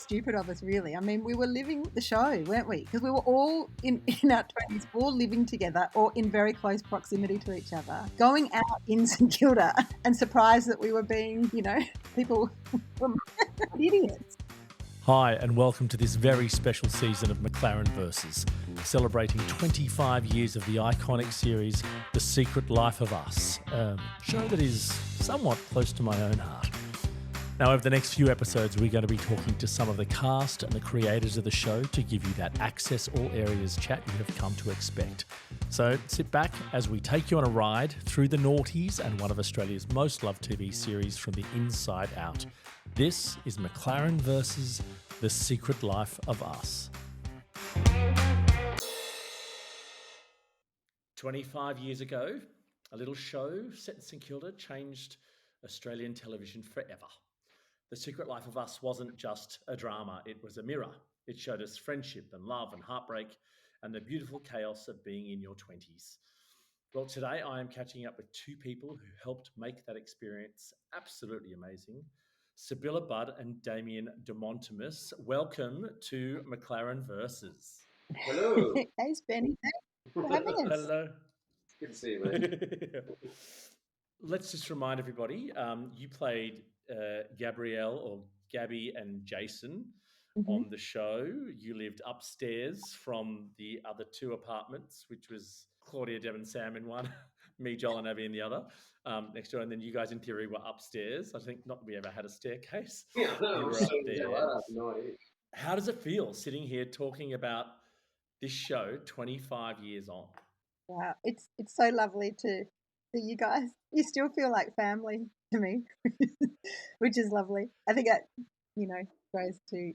stupid of us, really. I mean, we were living the show, weren't we? Because we were all in our 20s, all living together or in very close proximity to each other, going out in St Kilda and surprised that we were being, people were idiots. Hi, and welcome to this very special season of McLaren Versus, celebrating 25 years of the iconic series The Secret Life of Us, a show that is somewhat close to my own heart. Now, over the next few episodes, we're going to be talking to some of the cast and the creators of the show to give you that access all areas chat you have come to expect. So sit back as we take you on a ride through the noughties and one of Australia's most loved TV series from the inside out. This is McLaren Versus The Secret Life of Us. 25 years ago, a little show set in St Kilda changed Australian television forever. The Secret Life of Us wasn't just a drama, it was a mirror. It showed us friendship and love and heartbreak and the beautiful chaos of being in your 20s. Well, today I am catching up with two people who helped make that experience absolutely amazing. Sibylla Budd and Damian de Montemas. Welcome to McLaren Versus. Hello. Hey, Benny. Thanks for having us. Hello. Good to see you, mate. Let's just remind everybody, you played Gabrielle or Gabi and Jason on the show. You lived upstairs from the other two apartments, which was Claudia, Deb and Sam in one, me, Joel and Abby in the other, next door. And then you guys in theory were upstairs. I think not that we ever had a staircase. Yeah, no, You were so up there. I have no idea. How does it feel sitting here talking about this show 25 years on? Wow, it's so lovely to see you guys. You still feel like family to me, which is lovely. I think that, goes to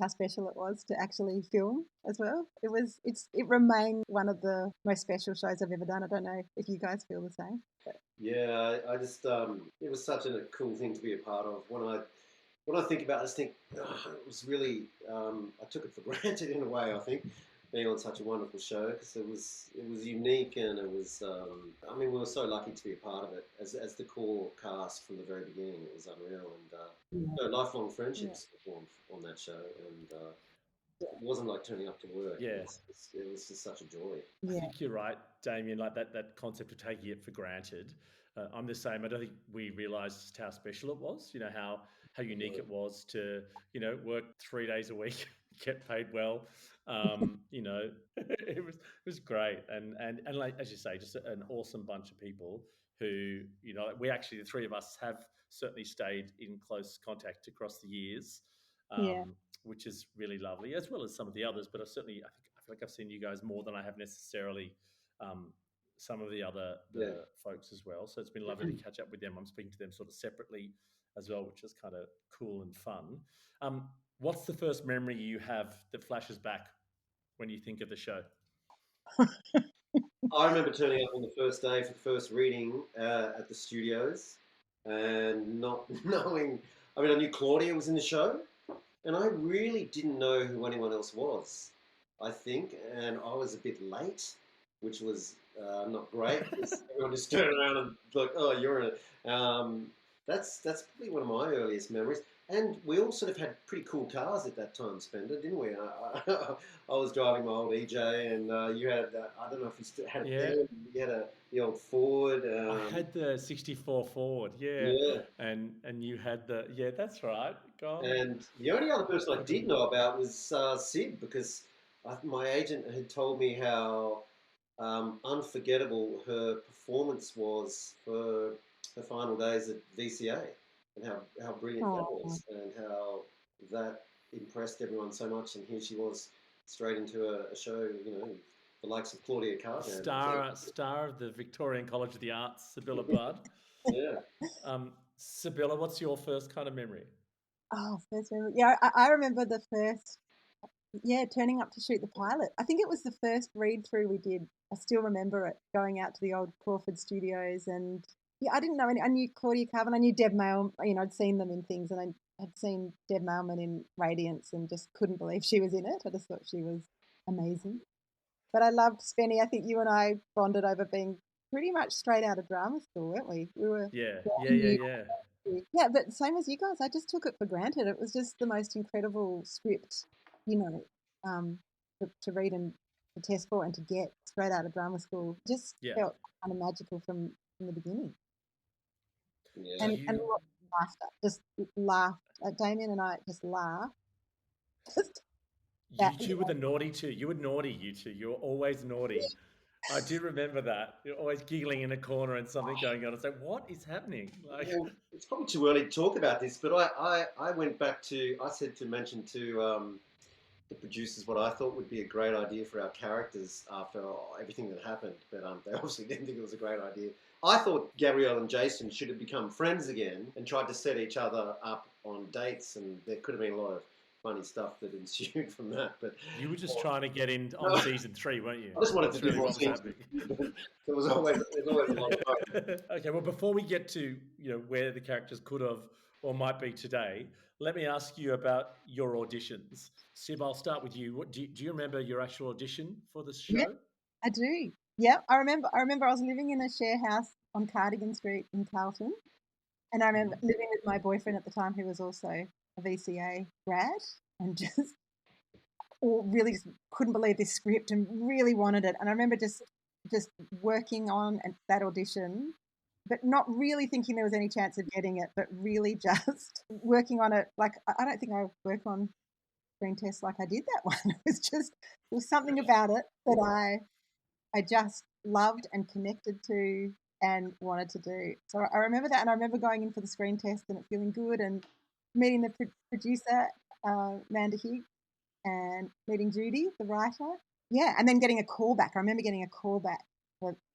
how special it was to actually film as well. It remained one of the most special shows I've ever done. I don't know if you guys feel the same. But. Yeah, I just it was such a cool thing to be a part of. When I think about it, I just think it was really I took it for granted in a way. I think being on such a wonderful show because it was unique and it was we were so lucky to be a part of it as the core cast from the very beginning. It was unreal and lifelong friendships formed on that show and it wasn't like turning up to work. Yeah. It was just such a joy. I think you're right, Damian, like that concept of taking it for granted. I'm the same. I don't think we realised just how special it was, how unique it was to, work 3 days a week, get paid well. It was great. And like, as you say, just an awesome bunch of people who, we actually, the three of us have certainly stayed in close contact across the years, which is really lovely, as well as some of the others. But I feel like I've seen you guys more than I have necessarily some of the other folks as well. So it's been lovely to catch up with them. I'm speaking to them sort of separately as well, which is kind of cool and fun. What's the first memory you have that flashes back when you think of the show? I remember turning up on the first day for the first reading at the studios and not knowing. I knew Claudia was in the show, and I really didn't know who anyone else was, I think, and I was a bit late, which was not great. Everyone just turned around and like, oh, you're in it. That's probably one of my earliest memories. And we all sort of had pretty cool cars at that time, Spender, didn't we? I was driving my old EJ, and you had, I don't know if you still had it. You had the old Ford. I had the 64 Ford, and you had that's right. God. And the only other person I did know about was Sid, because my agent had told me how unforgettable her performance was for her final days at VCA. And how brilliant that was, and how that impressed everyone so much. And here she was, straight into a show, the likes of Claudia Carter. Star of the Victorian College of the Arts, Sibylla Budd. Yeah. Sibylla, what's your first kind of memory? Oh, first memory. Yeah, I remember the first, turning up to shoot the pilot. I think it was the first read-through we did. I still remember it, going out to the old Crawford studios and... Yeah, I didn't know any. I knew Claudia Carvin. I knew Deb Mailman. I'd seen them in things, and I had seen Deb Mailman in Radiance, and just couldn't believe she was in it. I just thought she was amazing. But I loved Spenny. I think you and I bonded over being pretty much straight out of drama school, weren't we? We were. Yeah. Yeah, but same as you guys, I just took it for granted. It was just the most incredible script, you know, to read and to test for and to get straight out of drama school. Just Yeah. felt kind of magical from the beginning. Yeah. And lots of laughter, just laughed. Damian and I just laughed. Just You two were the naughty two. You were naughty, you two. You were always naughty. I do remember that. You're always giggling in a corner and something going on. It's like, what is happening? Like, Well, it's probably too early to talk about this, but I went back to, I said to mention to the producers what I thought would be a great idea for our characters after everything that happened, but they obviously didn't think it was a great idea. I thought Gabrielle and Jason should have become friends again and tried to set each other up on dates, and there could have been a lot of funny stuff that ensued from that. But you were just trying to get in on season 3, weren't you? I just wanted That's to do really more what was scenes. happening. There's always a lot of fun. Okay, well, before we get to where the characters could have or might be today, let me ask you about your auditions. Sib, I'll start with you. Do you remember your actual audition for this show? Yeah, I do. Yeah, I remember. I was living in a share house on Cardigan Street in Carlton, and I remember living with my boyfriend at the time, who was also a VCA grad, and just really just couldn't believe this script and really wanted it. And I remember just working on that audition, but not really thinking there was any chance of getting it, but really just working on it. Like, I don't think I work on screen tests like I did that one. There was something about it that I just loved and connected to and wanted to do. So I remember that, and I remember going in for the screen test and it feeling good, and meeting the producer, Amanda Higg, and meeting Judy, the writer. Yeah, and then getting a callback. I remember getting a callback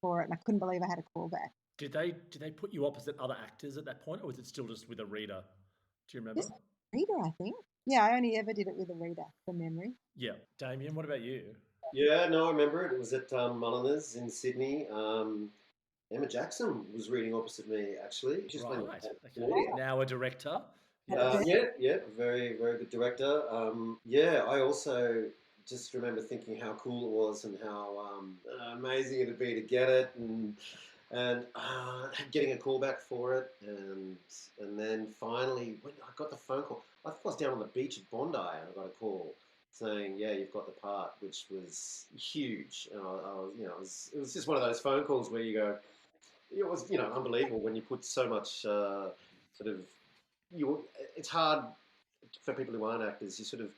for it, and I couldn't believe I had a callback. Did they put you opposite other actors at that point, or was it still just with a reader? Do you remember? Just reader, I think. Yeah, I only ever did it with a reader from memory. Yeah. Damian, what about you? Yeah, no, I remember it. It was at Montemas in Sydney. Emma Jackson was reading opposite me, actually. She's playing Okay. Now a director. Yeah, very, very good director. Yeah, I also just remember thinking how cool it was and how amazing it'd be to get it, and getting a call back for it, and then finally when I got the phone call, I think I was down on the beach at Bondi, and I got a call saying, "Yeah, you've got the part," which was huge. And it was just one of those phone calls where you go, it was unbelievable when you put so much sort of it's hard for people who aren't actors. You sort of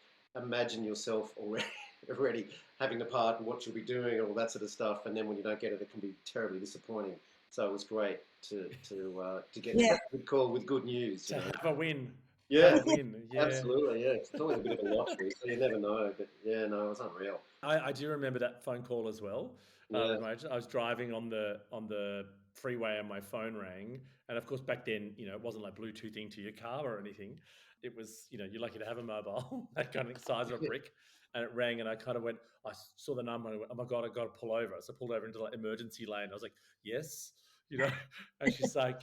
imagine yourself already having the part and what you'll be doing and all that sort of stuff, and then when you don't get it, it can be terribly disappointing. So it was great to get a good call with good news. To have a win. Yeah, Yeah. Absolutely. Yeah, it's always a bit of a lottery, so you never know. But yeah, no, it was unreal. I do remember that phone call as well. Yeah. I was driving on the freeway and my phone rang, and of course back then it wasn't like Bluetoothing to your car or anything. It was you're lucky to have a mobile that kind of size of a brick, and it rang, and I kind of went. I saw the number and I went, "Oh my god, I got to pull over!" So I pulled over into like emergency lane. I was like, "Yes," and she's like,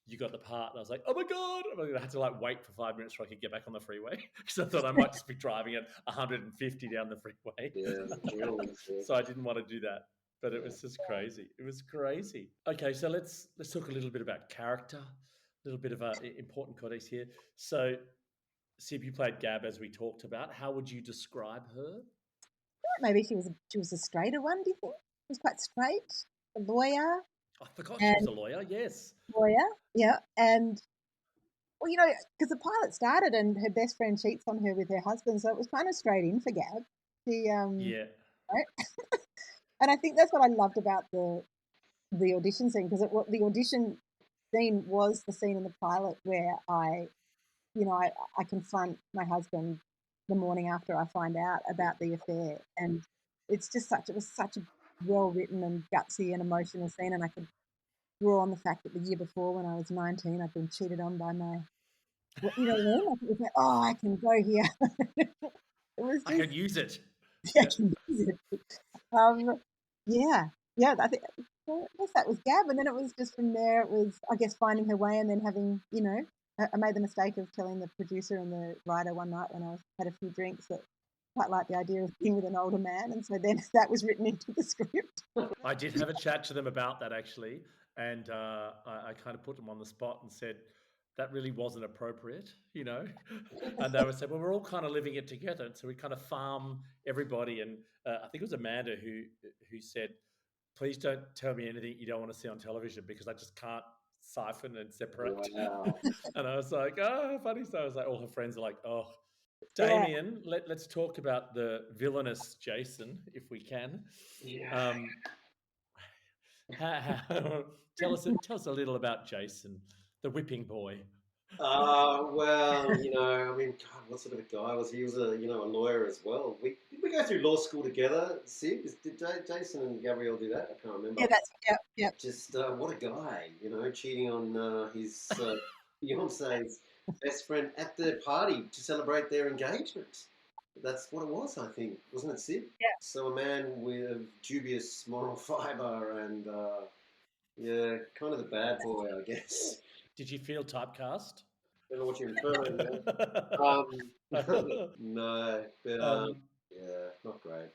"You got the part." And I was like, "Oh my god!" I had to like wait for 5 minutes so I could get back on the freeway because I thought I might just be driving at 150 down the freeway. Yeah, So I didn't want to do that. But it was just crazy. It was crazy. Okay, so let's talk a little bit about character, a little bit of important context here. So, Sib, you played Gab as we talked about. How would you describe her? Maybe she was a straighter one. Do you think she was quite straight, a lawyer? I forgot she was a lawyer. Yes, lawyer. Yeah, and well, because the pilot started and her best friend cheats on her with her husband, so it was kind of straight in for Gab. Yeah. Right? And I think that's what I loved about the audition scene, because the audition scene was the scene in the pilot where I confront my husband the morning after I find out about the affair, and it was such a well written and gutsy and emotional scene, and I could draw on the fact that the year before, when I was 19, I'd been cheated on by my, what I mean? Like, it was like, oh, I can go here. It was just, I could use it. Yeah, I can use it. Yeah. I think, well, I guess that was Gab, and then it was just from there. It was, I guess, finding her way, and then having, I made the mistake of telling the producer and the writer one night when I had a few drinks that I quite like the idea of being with an older man, and so then that was written into the script. I did have a chat to them about that actually, and I kind of put them on the spot and said, that really wasn't appropriate, you know? And they would say, well, we're all kind of living it together. And so we kind of farm everybody. And I think it was Amanda who said, please don't tell me anything you don't want to see on television because I just can't siphon and separate. Wow. And I was like, oh, funny. So I was like, all her friends are like, oh, Yeah. Damian, let's talk about the villainous Jason, if we can. Yeah. Tell us a little about Jason, the whipping boy. Well, I mean, God, what sort of a guy was he? He was a lawyer as well. Did we go through law school together, Sid? Did Jason and Gabrielle do that? I can't remember. Yeah, yeah. Just what a guy, cheating on his Beyonce's best friend at the party to celebrate their engagement. That's what it was, I think, wasn't it, Sid? Yeah. So a man with dubious moral fibre and, kind of the bad boy, I guess. Did you feel typecast? Don't know what you're inferring there. No, but yeah, not great.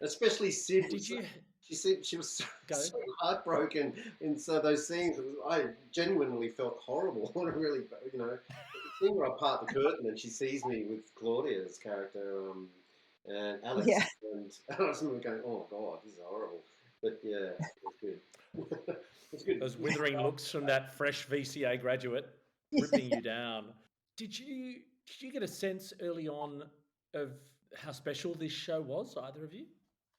Especially Sid. Did you? She said she was so heartbroken in those scenes. I genuinely felt horrible. I really, seeing her apart the curtain and she sees me with Claudia's character and Alex, and I was remember going, "Oh God, this is horrible." But yeah, it was good. It's good. Those withering looks from that fresh VCA graduate ripping you down. Did you get a sense early on of how special this show was, either of you?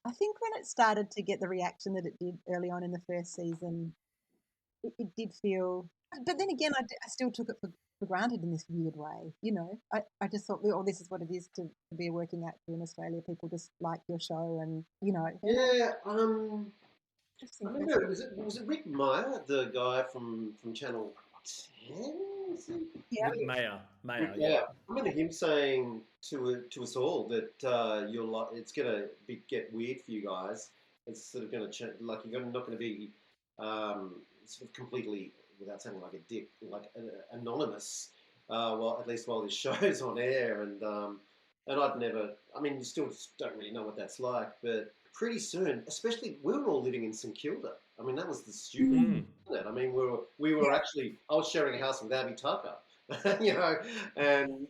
I think when it started to get the reaction that it did early on in the first season, it did feel. But then again, I still took it for granted in this weird way. I just thought, oh, this is what it is to be a working actor in Australia. People just like your show, and Yeah. I remember, was it Rick Meyer, the guy from Channel 10? Yeah. Rick Meyer, yeah. I remember him saying to us all that it's gonna get weird for you guys. It's sort of gonna change. Like you're not gonna be sort of completely, without sounding like a dick, like anonymous. Well, at least while this show's on air, and I'd never. I mean, you still don't really know what that's like, but pretty soon, especially we were all living in St Kilda. I mean, that was the stupid. I mean, we were actually. I was sharing a house with Abby Tucker, and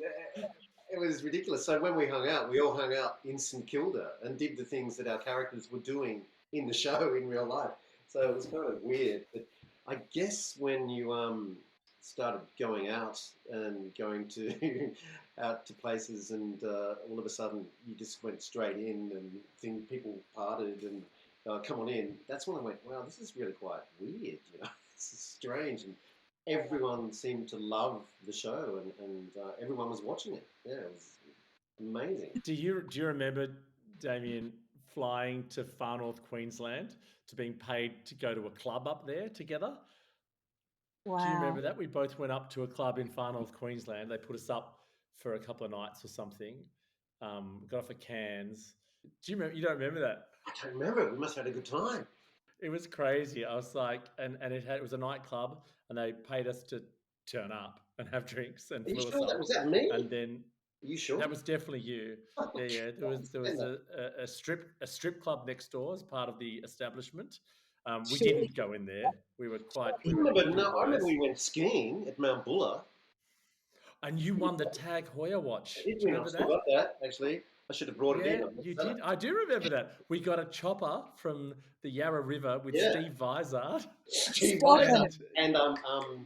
it was ridiculous. So when we hung out, we all hung out in St Kilda and did the things that our characters were doing in the show in real life. So it was kind of weird. But I guess when you started going out and going to out to places, and all of a sudden you just went straight in, and people parted and come on in. That's when I went, wow, this is really quite weird. This is strange, and everyone seemed to love the show, and everyone was watching it. Yeah, it was amazing. Do you remember, Damian, flying to far north Queensland to being paid to go to a club up there together? Wow. Do you remember that? We both went up to a club in far north Queensland. They put us up for a couple of nights or something. Got off at Cairns. Do you remember? You don't remember that? I don't remember. We must have had a good time. It was crazy. I was like, and it was a nightclub, and they paid us to turn up and have drinks and flew us up. Was that me? And then, are you sure? That was definitely you. Yeah. There was a strip club next door as part of the establishment. We didn't go in there. We were quite. I remember we went skiing at Mount Buller. And you won the Tag Heuer watch. I did win. I still got that, actually. I should have brought it in. You did. I do remember that. We got a chopper from the Yarra River with Steve Vizard. Steve Vizard. And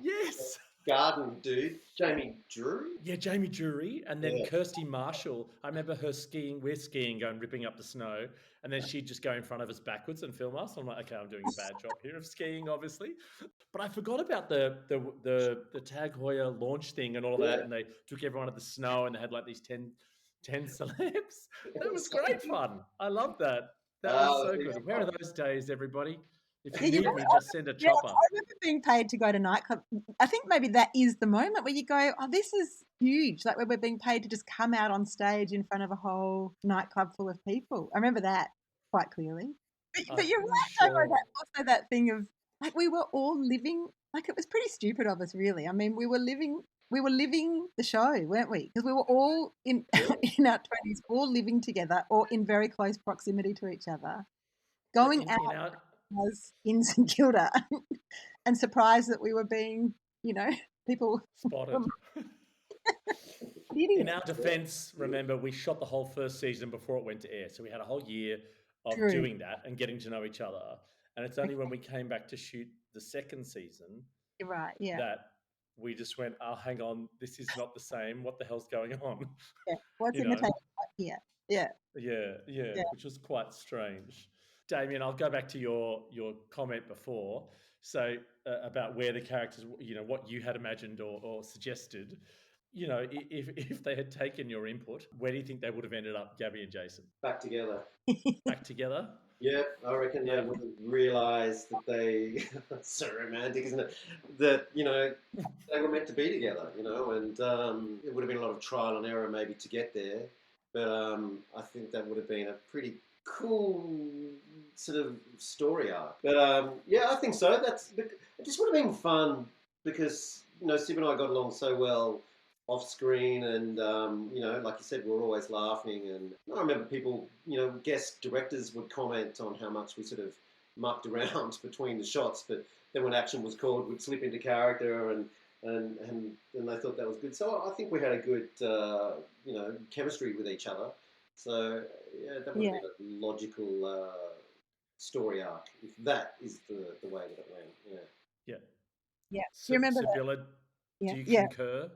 yes. Garden dude, Jamie Drury. Yeah, Jamie Drury. And then Kirsty Marshall. I remember her skiing. We're skiing, going ripping up the snow. And then she'd just go in front of us backwards and film us. I'm like, okay, I'm doing a bad job here of skiing, obviously. But I forgot about the Tag Heuer launch thing and all of that. And they took everyone at the snow and they had like these 10 celebs. That was great fun. I love that. That was so good. Where are those days, everybody? If you need me, just send a chopper. I remember being paid to go to nightclub. I think maybe that is the moment where you go, oh, this is huge. Like where we're being paid to just come out on stage in front of a whole nightclub full of people. I remember that quite clearly. But you're right, though, also that thing of like we were all living, like it was pretty stupid of us, really. I mean, we were living the show, weren't we? Because we were all in our 20s, all living together or in very close proximity to each other, going out in St Kilda and surprised that we were being, people Spotted. idiots. In our defense, remember, we shot the whole first season before it went to air. So we had a whole year of True. doing that and getting to know each other. And it's only when we came back to shoot the second season You're right. Yeah. that we just went, oh, hang on, this is not the same. What the hell's going on? Yeah. What's You in the know? table here? Yeah. Yeah, which was quite strange. Damian, I'll go back to your comment before. So about where the characters, what you had imagined or suggested. If they had taken your input, where do you think they would have ended up, Gabi and Jason? Back together. Back together? Yeah, I reckon they wouldn't realise that they. That's so romantic, isn't it? That they were meant to be together. And it would have been a lot of trial and error maybe to get there. But I think that would have been a pretty cool sort of story arc. But yeah, I think so. It just would have been fun because Sib and I got along so well off screen, and like you said, we were always laughing. And I remember people, guest directors would comment on how much we sort of mucked around between the shots, but then when action was called, we'd slip into character, and they thought that was good. So I think we had a good, chemistry with each other. So yeah, that would be a logical story arc if that is the way that it went. Yeah. Yeah. So, you remember Sibylla, that? do you concur?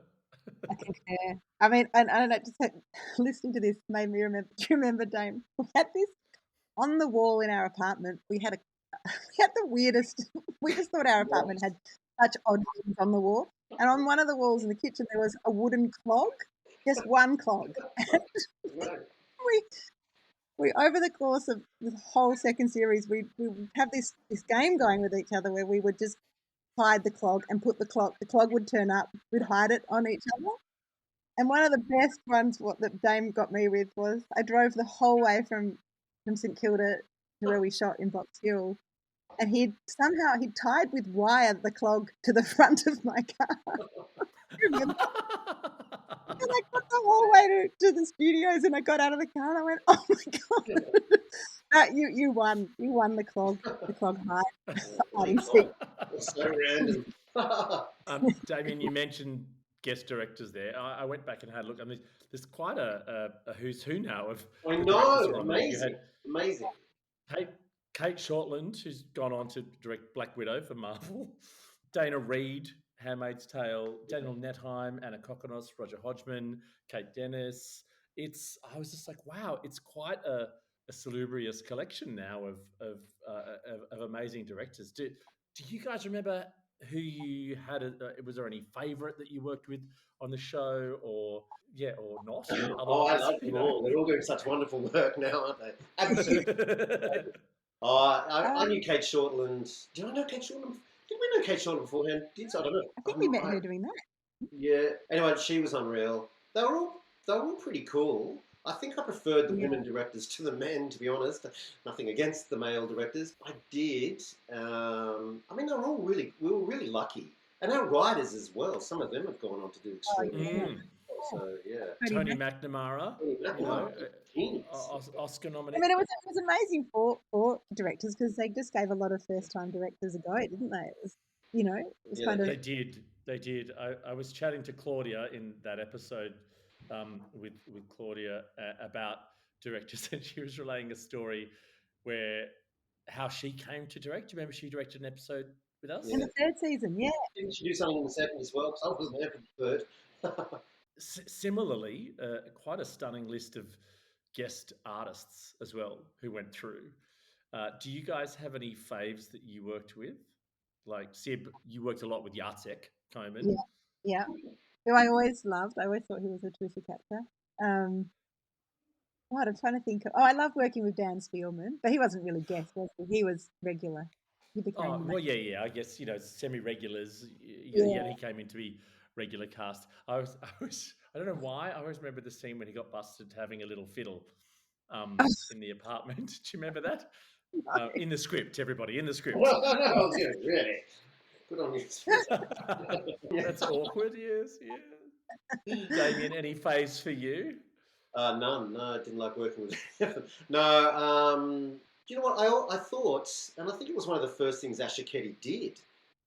I concur. I mean, and I just listening to this made me remember. Do you remember, Dame? We had this on the wall in our apartment. We had the weirdest. We just thought our apartment had such odd things on the wall. And on one of the walls in the kitchen, there was a wooden clog, just one clog. we over the course of the whole second series, we would have this game going with each other where we would just hide the clog and put the clog would turn up, we'd hide it on each other. And one of the best ones that Dame got me with was I drove the whole way from St Kilda to where we shot in Box Hill, and he'd tied with wire the clog to the front of my car. Remember? And I got the whole way to the studios, and I got out of the car and I went, "Oh my god, you won! You won the clog hiding seat." So random. Damian, you mentioned guest directors there. I went back and had a look. I mean, there's quite a who's who now of. I know, amazing. Kate Shortland, who's gone on to direct Black Widow for Marvel. Dana Reed, Handmaid's Tale. Daniel Nettheim, Anna Kokonos, Roger Hodgman, Kate Dennis. I was just like, wow, it's quite a salubrious collection now of amazing directors. Do you guys remember who you had? Was there any favourite that you worked with on the show, or not? I love them all. They're all doing such wonderful work now, aren't they? Absolutely. I knew Kate Shortland. Did I know Kate Shortland? Did we know Kate Shortland beforehand? I don't know. I think we met her doing that. Yeah. Anyway, she was unreal. They were all pretty cool. I think I preferred the women directors to the men, to be honest. Nothing against the male directors. I did. I mean, we were really lucky. And our writers as well. Some of them have gone on to do extremely well. So, yeah. Tony McNamara, Oscar nominee. I mean, it was amazing for directors because they just gave a lot of first-time directors a go, didn't they? It was, kind of... They did. I was chatting to Claudia in that episode with Claudia about directors, and she was relaying a story where how she came to direct. Do you remember she directed an episode with us? In the third season, yeah. Didn't she do something in the second as well? Because I wasn't there for the third. Similarly, quite a stunning list of guest artists as well who went through. Do you guys have any faves that you worked with? Like Sib, you worked a lot with Jacek Koman. Yeah. Who I always loved. I always thought he was a terrific actor. I'm trying to think. I love working with Dan Spielman, but he wasn't really guest, was he? He was regular. He became I guess semi-regulars. Yeah, he came in to be regular cast. I don't know why. I always remember the scene when he got busted having a little fiddle in the apartment. Do you remember that? In the script, everybody, in the script. No, really. Good on you. That's awkward, yes. Damian, any faves for you? None. No, I didn't like working with him. No, you know what? I thought, and I think it was one of the first things Asher Ketty did,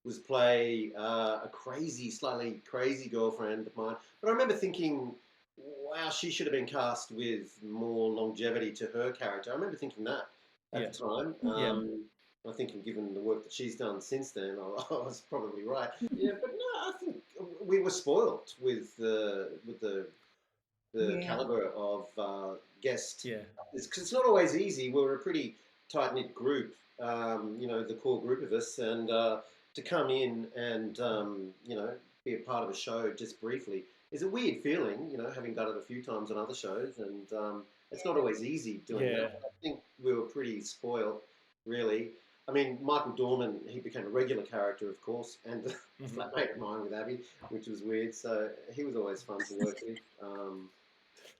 was play a crazy, slightly crazy girlfriend of mine. But I remember thinking, wow, she should have been cast with more longevity to her character. I remember thinking that at the time. Yeah. I think, given the work that she's done since then, I was probably right. Yeah, but no, I think we were spoilt with the Yeah. caliber of guest. Yeah. Because it's not always easy. We're a pretty tight knit group, the core group of us, and to come in and be a part of a show just briefly is a weird feeling. Having done it a few times on other shows, and it's not always easy doing Yeah. that. I think we were pretty spoiled, really. I mean, Michael Dorman, he became a regular character, of course, and a flatmate of mine with Abby, which was weird. So he was always fun to work with.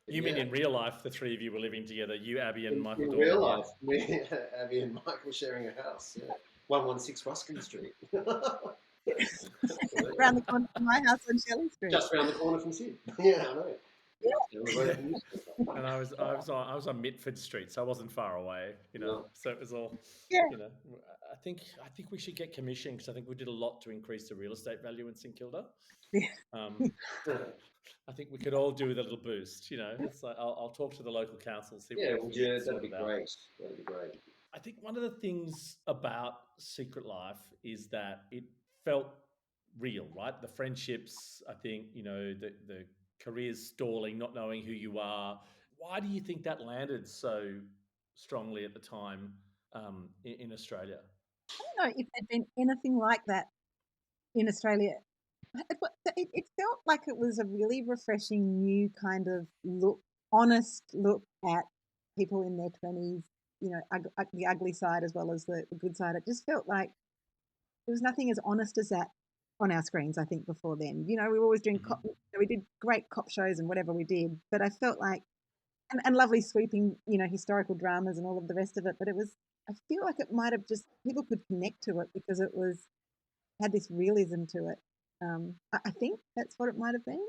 You mean in real life, the three of you were living together, you, Abby, and Michael in Dorman? real life, me, Abby, and Michael sharing a house. Yeah, 116 Ruskin Street. Around the corner from my house on Shelley Street. Just around the corner from Sid. Yeah, I know. And I was on Mitford Street, so I wasn't far away, So it was all, Yeah. I think we should get commission because I think we did a lot to increase the real estate value in St Kilda. Yeah. I think we could all do with a little boost. It's like I'll talk to the local council. See Yeah, what we can that'd be sort out. great. That'd be great. I think one of the things about Secret Life is that it felt real, right? The friendships, I think, the careers stalling, not knowing who you are. Why do you think that landed so strongly at the time in Australia? I don't know if there'd been anything like that in Australia. It felt like it was a really refreshing new kind of honest look at people in their 20s, the ugly side as well as the good side. It just felt like there was nothing as honest as that on our screens, I think, before then. We were always doing we did great cop shows and whatever we did, but I felt like, and lovely sweeping, historical dramas and all of the rest of it, but I feel like it might have just, people could connect to it because it had this realism to it. I think that's what it might have been.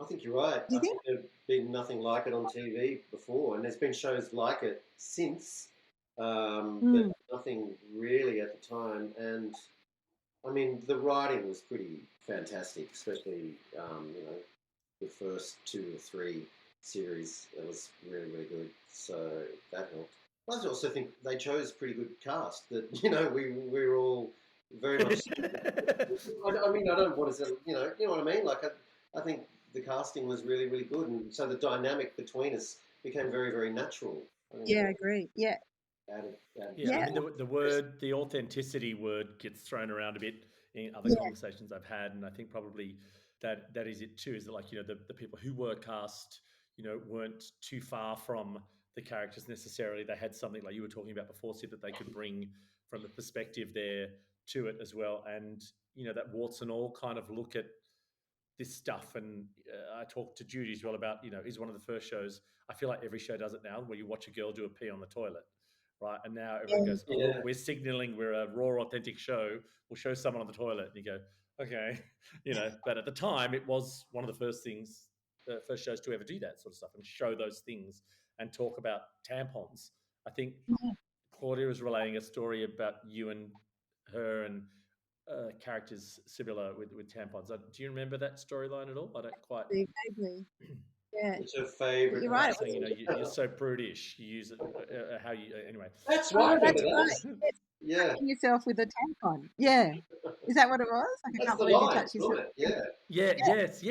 I think you're right. Do you think there's been nothing like it on TV before, and there's been shows like it since, but nothing really at the time. And I mean, the writing was pretty fantastic, especially the first 2 or 3 series. It was really, really good. So that helped. I also think they chose a pretty good cast. That we're all very much. I mean, I don't want to say, you know what I mean. Like, I think the casting was really, really good, and so the dynamic between us became very, very natural. I agree. Yeah. Added. Yeah, I mean, the authenticity word gets thrown around a bit in other conversations I've had, and I think probably that is it too. Is that, like, the people who were cast, weren't too far from the characters necessarily. They had something, like you were talking about before, Sid, that they could bring from a perspective there to it as well, and that warts and all kind of look at this stuff. And I talked to Judy as well about, is one of the first shows. I feel like every show does it now, where you watch a girl do a pee on the toilet. Right, and now everyone goes, oh, look, we're signaling we're a raw, authentic show. We'll show someone on the toilet. And you go, okay. But at the time, it was one of the first shows to ever do that sort of stuff and show those things and talk about tampons. I think Claudia was relaying a story about you and her and characters, Sibylla, with tampons. Do you remember that storyline at all? I don't quite. Vaguely. Yeah. It's her favourite. You're right. Saying, you're so prudish. You use it how you anyway. That's right. That's right. Yeah. Touching yourself with a tampon. Yeah. Is that what it was? I can't believe you touched yourself. Yeah. Yes.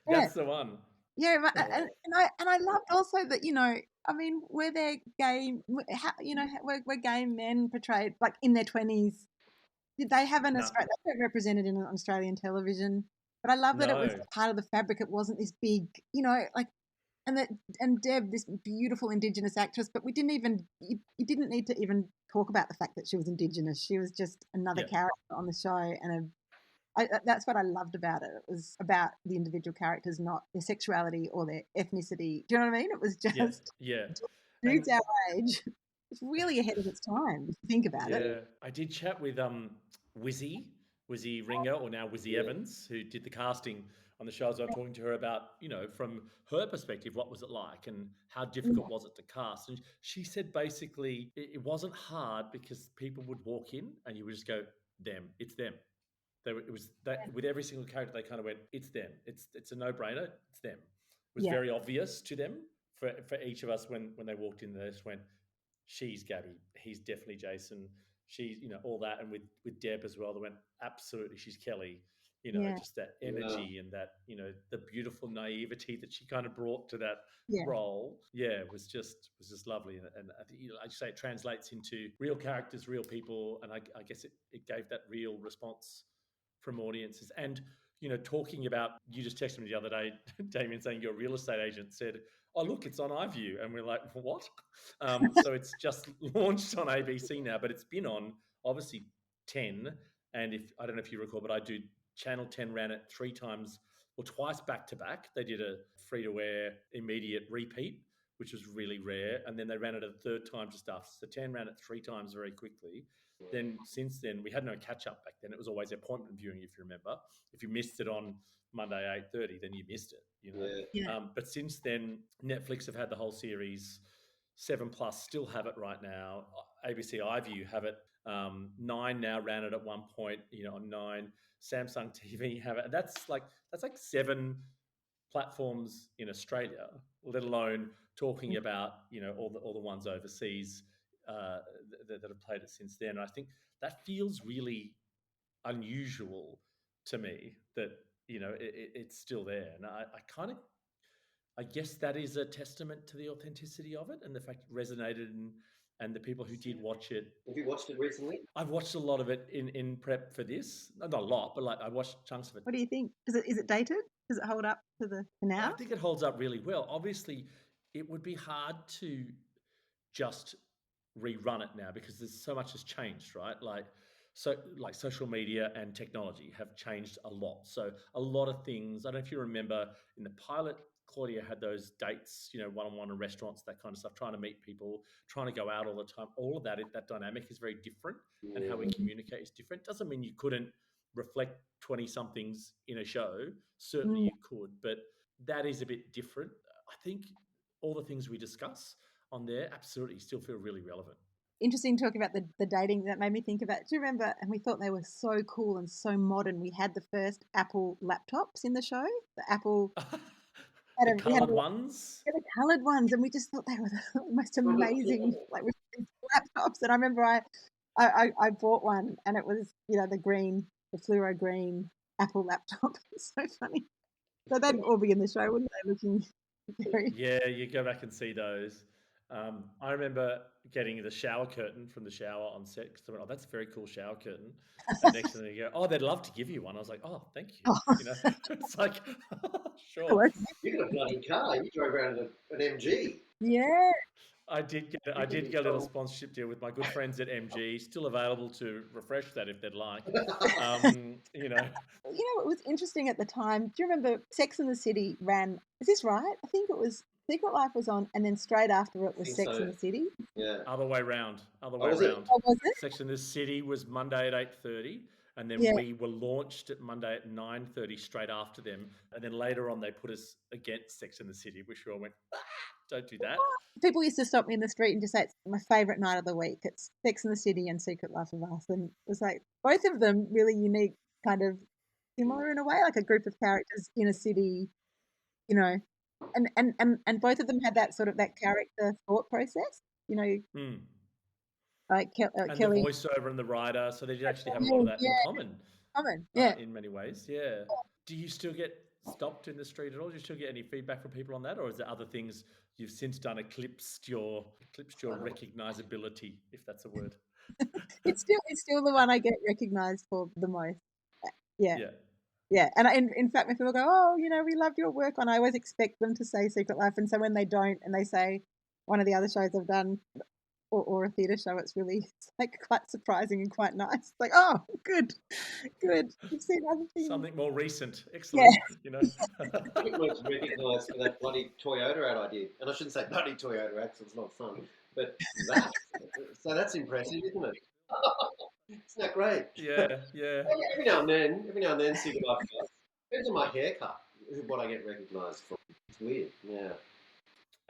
That's the one. Yeah, and I loved also that, I mean, were there gay, were gay men portrayed like in their 20s? Did they have an Australian? They weren't represented in Australian television. But I love that it was part of the fabric. It wasn't this big, and Deb, this beautiful Indigenous actress, but we didn't even, you didn't need to even talk about the fact that she was Indigenous. She was just another character on the show, and that's what I loved about it. It was about the individual characters, not their sexuality or their ethnicity. Do you know what I mean? It was just dudes our age. It's really ahead of its time, if you think about it. Yeah, I did chat with Wizzy Ringer, or now Wizzy Evans, who did the casting on the show. So I'm talking to her about, from her perspective, what was it like and how difficult was it to cast? And she said basically it wasn't hard because people would walk in and you would just go, it's them. it was that with every single character, they kind of went, it's them. It's a no-brainer. It's them. It was Yeah. very obvious to them for each of us when they walked in. They just went, she's Gabi. He's definitely Jason. She's, all that. And with Deb as well, they went, absolutely, she's Kelly. Just that energy and that, the beautiful naivety that she kind of brought to that role. Yeah, was just lovely. And I think, like you say, it translates into real characters, real people. And I guess it gave that real response from audiences. And, talking about, you just texted me the other day, Damian, saying your real estate agent said, oh, look, it's on iView. And we're like, what? So it's just launched on ABC now, but it's been on, obviously, 10. And I don't know if you recall, but I do Channel 10 ran it twice back to back. They did a free-to-air immediate repeat, which was really rare. And then they ran it a third time just after. So 10 ran it 3 times very quickly. Then since then, we had no catch-up back then. It was always appointment viewing, if you remember. If you missed it on Monday 8:30, then you missed it, But since then, Netflix have had the whole series. 7 Plus still have it right now. ABC iView have it. 9 now ran it at one point, on 9. Samsung TV have it. That's like 7 platforms in Australia, let alone talking about all the ones overseas that have played it since then. And I think that feels really unusual to me that it's still there. And I guess that is a testament to the authenticity of it and the fact it resonated and the people who did watch it. Have you watched it recently? I've watched a lot of it in prep for this. Not a lot, but I watched chunks of it. What do you think? Is it dated? Does it hold up to now? I think it holds up really well. Obviously, it would be hard to just rerun it now because there's so much has changed, right? Like social media and technology have changed a lot. So a lot of things, I don't know if you remember in the pilot, Claudia had those dates, one-on-one in restaurants, that kind of stuff, trying to meet people, trying to go out all the time. All of that dynamic is very different and how we communicate is different. Doesn't mean you couldn't reflect 20-somethings in a show. Certainly you could, but that is a bit different. I think all the things we discuss on there absolutely still feel really relevant. Interesting talking about the dating. That made me think about, do you remember, and we thought they were so cool and so modern, we had the first Apple laptops in the show, the Apple... the coloured ones? Yeah, the coloured ones, and we just thought they were the most amazing laptops. And I remember I bought one, and it was, the fluoro green Apple laptop. It's so funny. So they'd all be in the show, wouldn't they, looking very... Yeah, you go back and see those. I remember getting the shower curtain from the shower on set because I went, oh, that's a very cool shower curtain. And next thing you go, oh, they'd love to give you one. I was like, oh, thank you. It's like, sure. You got a bloody car. You drove around in an MG. Yeah. I did get a little sponsorship deal with my good friends at MG. Still available to refresh that if they'd like. It was interesting at the time. Do you remember Sex and the City ran? Is this right? I think it was Secret Life was on, and then straight after it was Sex and the City. Yeah. Other way round. Oh, was it? Sex and the City was Monday at 8:30. And then we were launched at Monday at 9:30 straight after them. And then later on, they put us against Sex and the City, which we all went, don't do that. People used to stop me in the street and just say, it's my favourite night of the week. It's Sex and the City and Secret Life of Us. And it was like, both of them really unique, kind of similar in a way, like a group of characters in a city, and both of them had that sort of that character thought process, Like and Kelly. the voiceover and the writer, so they did actually have a lot of that in common. In many ways, yeah. Do you still get stopped in the street at all? Do you still get any feedback from people on that, or is there other things you've since done eclipsed your recognizability, if that's a word? It's still the one I get recognized for the most. Yeah. And in fact, when people go, oh, we loved your work on, I always expect them to say Secret Life, and so when they don't, and they say one of the other shows I've done, or a theatre show, it's quite surprising and quite nice. Like, oh, good. You've seen other things. Something more recent. Excellent. I think was recognised for that bloody Toyota ad I did. And I shouldn't say bloody Toyota ad because it's not fun. But so that's impressive, isn't it? Isn't that great? Yeah. Every now and then, Secret Life does. Depends on my haircut, what I get recognised for. It's weird, yeah.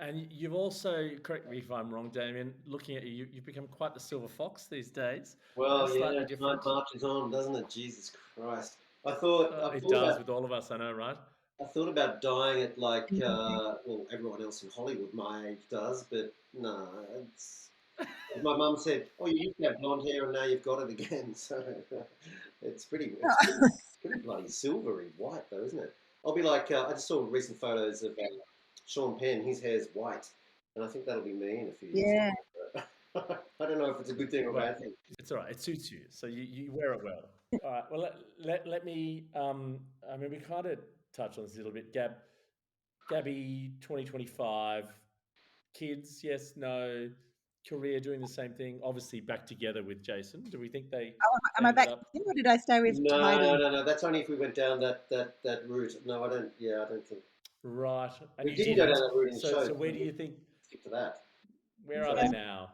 And you've also, correct me if I'm wrong, Damian, looking at you, you've become quite the silver fox these days. Well, Slightly yeah, different. time marches on, doesn't it? Jesus Christ! I thought It does with all of us, I know, right? I thought about dying at like well, everyone else in Hollywood my age does, but no, it's. My mum said, "Oh, you used to have blonde hair, and now you've got it again." So it's pretty bloody silvery white, though, isn't it? I'll be like, I just saw recent photos of Sean Penn. His hair's white, and I think that'll be me in a few years. Yeah. I don't know if it's a good thing or a bad thing. It's all right. It suits you, so you wear it well. All right. Well, let me. I mean, we kind of touched on this a little bit. Gabi, 2025, kids, yes, no, career doing the same thing. Obviously, back together with Jason. Do we think they? Am I back with him, or did I stay with Tidy? No. That's only if we went down that route. No, I don't. Yeah, I don't think. Right. And we didn't go down that route in the show. So where do you think? Stick to that. Where are they now?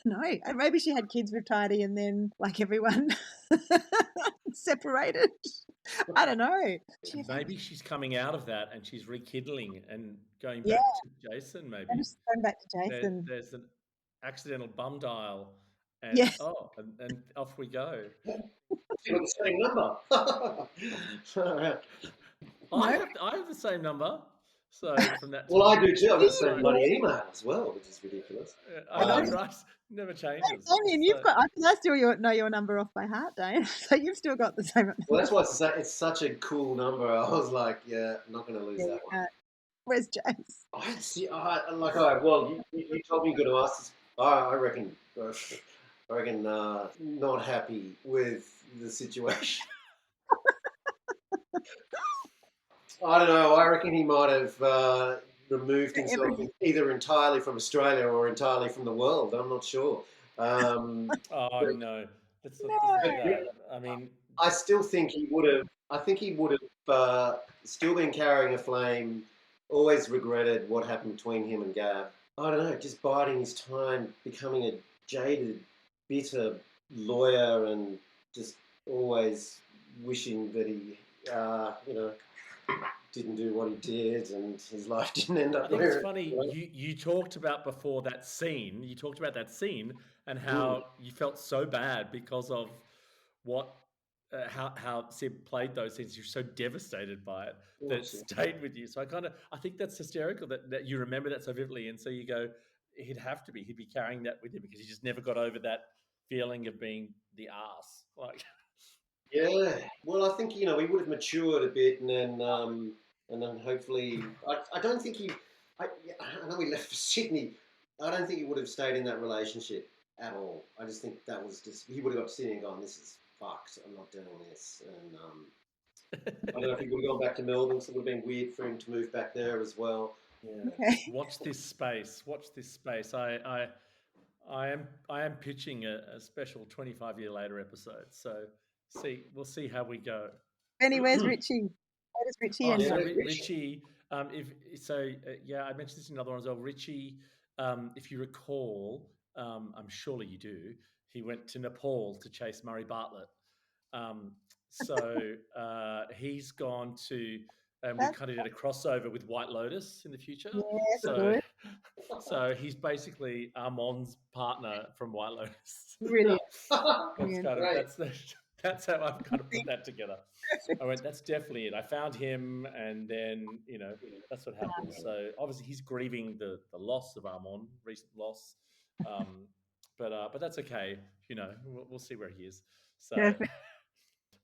No, maybe she had kids with Tidy and then, like everyone, separated. I don't know. Maybe she's coming out of that and she's rekindling and going back to Jason, maybe. I'm just going back to Jason. There's an accidental bum dial and and off we go. You got the same number. I have the same number. So from that. Well, I do too. I've got the same bloody email as well, which is ridiculous. I know, right? Never changes. Damian, you've got. I still know your number off by heart, Dave. So you've still got the same. Well, that's why it's such a cool number. I was like, yeah, I'm not going to lose that one. Where's James? I see. Well, you told me you're going to ask this. I reckon not happy with the situation. I don't know. I reckon he might have removed himself either entirely from Australia or entirely from the world. I'm not sure. Oh no! Let's not do that. I mean, I still think he would have. I think he would have still been carrying a flame. Always regretted what happened between him and Gab. I don't know. Just biding his time, becoming a jaded, bitter lawyer, and just always wishing that he, didn't do what he did, and his life didn't end up. I think it's funny. You talked about before that scene. You talked about that scene and how you felt so bad because of what, how Sib played those scenes. You're so devastated by it that it stayed with you. So I think that's hysterical that you remember that so vividly, and so you go, he'd be carrying that with him because he just never got over that feeling of being the arse. Like. Yeah, well, I think we would have matured a bit, and then hopefully, I don't think I know he left for Sydney. I don't think he would have stayed in that relationship at all. I just think that was he would have got to Sydney and gone, "This is fucked. I'm not doing this." And I don't know if he would have gone back to Melbourne, so it would have been weird for him to move back there as well. Yeah. Okay. Watch this space. I am pitching a special 25-year later episode. So. We'll see how we go. Benny, where's Richie? Where does Richie end up? Richie, I mentioned this in another one as well. Richie, if you recall, I'm surely you do, he went to Nepal to chase Murray Bartlett. He's gone to, we kind of did a crossover with White Lotus in the future. Yeah, so he's basically Armand's partner from White Lotus. Brilliant. That's how I've kind of put that together. I went, that's definitely it. I found him, and then, that's what happened. So obviously he's grieving the loss of Armand, recent loss. But that's okay. We'll see where he is. So,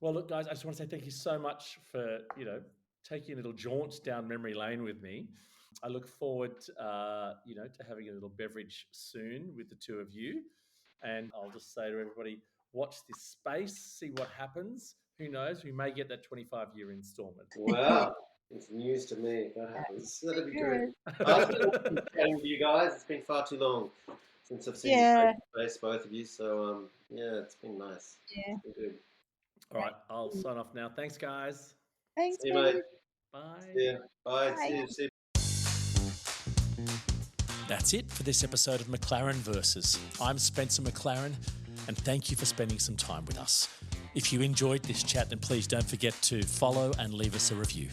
well, look, guys, I just want to say thank you so much for, taking a little jaunt down memory lane with me. I look forward, to having a little beverage soon with the two of you. And I'll just say to everybody, watch this space, see what happens. Who knows? We may get that 25-year installment. Wow. It's news to me if that happens. That'd be good. I've been chatting with you guys. It's been far too long since I've seen you face both of you. So, it's been nice. Yeah. It's been good. All right. I'll sign off now. Thanks, guys. Thanks, see you, mate. Bye. Yeah. Bye. See you. That's it for this episode of McLaren Versus. I'm Spencer McLaren, and thank you for spending some time with us. If you enjoyed this chat, then please don't forget to follow and leave us a review.